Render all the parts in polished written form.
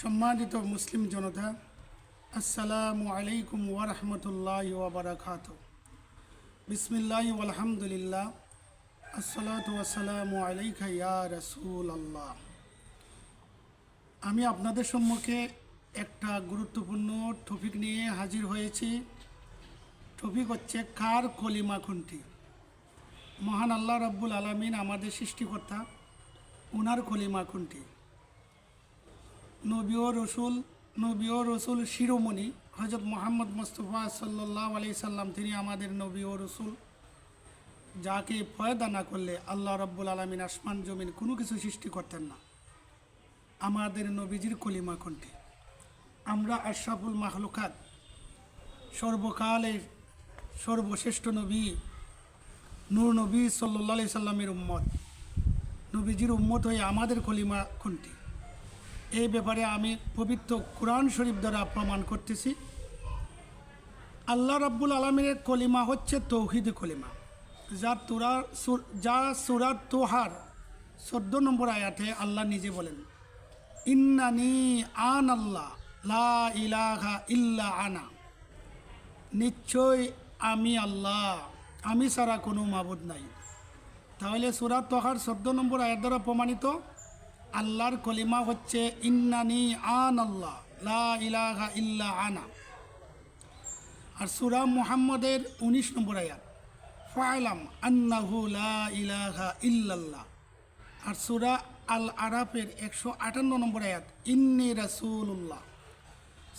সম্মানিত মুসলিম জনতা, আসসালামু আলাইকুম ওয়া রাহমাতুল্লাহি ওয়া বারাকাতুহু। বিসমিল্লাহি ওয়ালহামদুলিল্লাহ, আসসালাতু ওয়াসসালামু আলাইকা ইয়া রাসূলুল্লাহ। আমি আপনাদের সম্মুখে একটা গুরুত্বপূর্ণ টপিক নিয়ে হাজির হয়েছি। টপিক হচ্ছে কার কলিমা কোনটি। মহান আল্লাহ রাব্বুল আলামিন আমাদের সৃষ্টিকর্তা, ওনার কলিমা কোনটি। নবী ও রসুল শিরোমণি হযরত মুহাম্মদ মুস্তাফা সাল্লাল্লাহু আলাইহি সাল্লাম, তিনি আমাদের নবী ও রসুল, যাকে পয়দা না করলে আল্লাহ রাব্বুল আলামিন আসমান জমিন কোনো কিছু সৃষ্টি করতেন না। আমাদের নবীজির কলিমা কোনটি। আমরা আশরাফুল মাখলুকাত, সর্বকালের সর্বশ্রেষ্ঠ নবী নূর নবী সাল্লাল্লাহু আলাইহি সাল্লামের উম্মত, নবীজির উম্মত হয়ে আমাদের কলিমা কোনটি, এই ব্যাপারে আমি পবিত্র কোরআন শরীফ দ্বারা প্রমাণ করতেছি। আল্লাহ রাব্বুল আলামিনের কলিমা হচ্ছে তৌহিদ কলিমা, যা সূরা তোহার 14 নম্বর আয়াতে আল্লাহ নিজে বলেন, ইন্নানি আন আল্লাহ লা ইলাহা ইল্লা আনা, নিশ্চয় আমি আল্লাহ, আমি ছাড়া কোনো মাবুদ নাই। তাহলে সূরা তোহার 14 নম্বর আয়াত দ্বারা প্রমাণিত আল্লাহর কলিমা হচ্ছে ইন্নানি আন আল্লাহ লা ইলাহা ইল্লা আনা। আর সূরা মুহাম্মদের 19 নম্বর আয়াত ফা'লাম আন্নাহু লা ইলাহা ইল্লাল্লাহ। আর সূরা আল আরাফের 158 নম্বর আয়াত ইন্নী রাসূলুল্লাহ।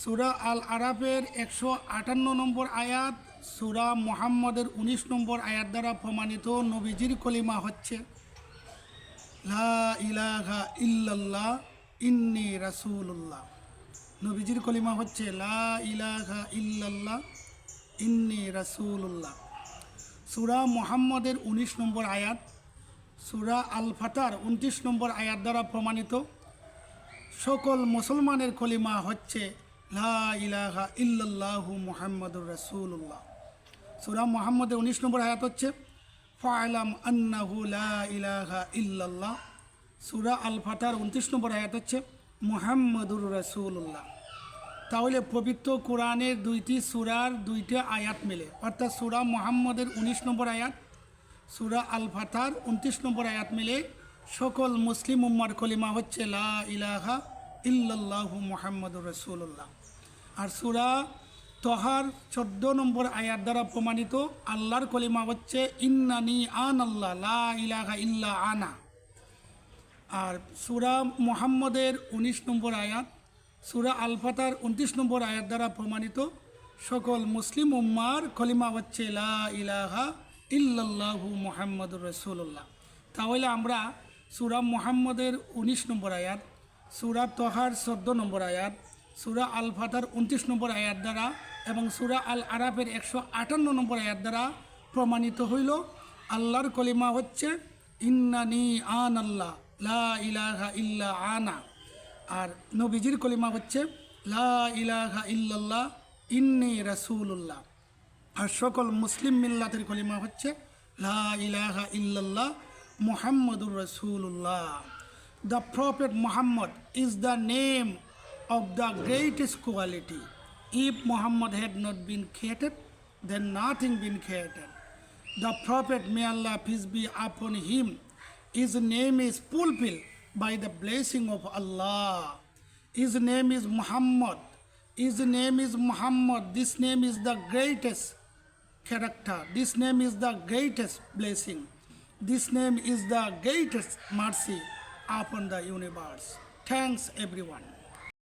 সূরা আল আরাফের 158 নম্বর আয়াত সূরা মুহাম্মদের 19 নম্বর আয়াত দ্বারা প্রমাণিত নবীজির কলিমা হচ্ছে লা ইলাহা ইল্লাল্লাহ ইন্নী রাসূলুল্লাহ। নবীজির কলিমা হচ্ছে লা ইলাহা ইল্লাল্লাহ ইন্নী রাসূলুল্লাহ। সূরা মুহাম্মদের 19 নম্বর আয়াত সূরা আল ফাতার 29 নম্বর আয়াত দ্বারা প্রমাণিত সকল মুসলমানের কলিমা হচ্ছে লা ইলাহা ইল্লাল্লাহু মুহাম্মাদুর রাসূলুল্লাহ। সূরা মুহাম্মদের 19 নম্বর আয়াত হচ্ছে ফা'লাম আন্নাহু লা ইলাহা ইল্লাল্লাহ। সূরা আল ফাতার 29 নম্বর আয়াত হচ্ছে মুহাম্মাদুর রাসূলুল্লাহ। তাহলে পবিত্র কোরআনের দুইটি সূরার দুইটা আয়াত মিলে, অর্থাৎ সূরা মুহাম্মদের 19 নম্বর আয়াত, সূরা আল ফাতার 29 নম্বর আয়াত মিলে সকল মুসলিম উম্মার কলিমা হচ্ছে লা ইলাহা ইল্লাল্লাহু মুহাম্মাদুর রাসূলুল্লাহ। আর সূরা তোহার 14 নম্বর আয়াত দ্বারা প্রমাণিত আল্লাহর কলিমা হচ্ছে ইন্নানি আন আল্লাহ লা ইলাহা ইল্লা আনা। আর সূরা মুহাম্মদের 19 নম্বর আয়াত, সূরা আল ফাতার 29 নম্বর আয়াত দ্বারা প্রমাণিত সকল মুসলিম উম্মার কলিমা হচ্ছে লা ইলাহা ইল্লাল্লাহু মুহাম্মাদুর রাসূলুল্লাহ। তাহলে আমরা সূরা মুহাম্মদের 19 নম্বর আয়াত, সূরা তোহার 14 নম্বর আয়াত, সূরা আল ফাতার 29 নম্বর আয়াত দ্বারা এবং সূরা আল আরাফের 158 নম্বর আয়াত দ্বারা প্রমাণিত হইল আল্লাহর কলিমা হচ্ছে ইন্নানি আন আল্লাহ লা ইলাহা ইল্লা আনা। আর নবীজির কলিমা হচ্ছে লা ইলাহা ইল্লাল্লাহ ইন্নী রাসূলুল্লাহ। আর সকল মুসলিম মিল্লাতের কলিমা হচ্ছে লা ইলাহা ইল্লাল্লাহ মুহাম্মাদুর রাসূলুল্লাহ। The Prophet Muhammad is the name of the greatest quality. If Muhammad had not been created, then nothing been created. The Prophet, may Allah peace be upon him, his name is fulfilled by the blessing of Allah. His name is Muhammad. His name is Muhammad. This name is the greatest character. This name is the greatest blessing. This name is the greatest mercy upon the universe. Thanks everyone.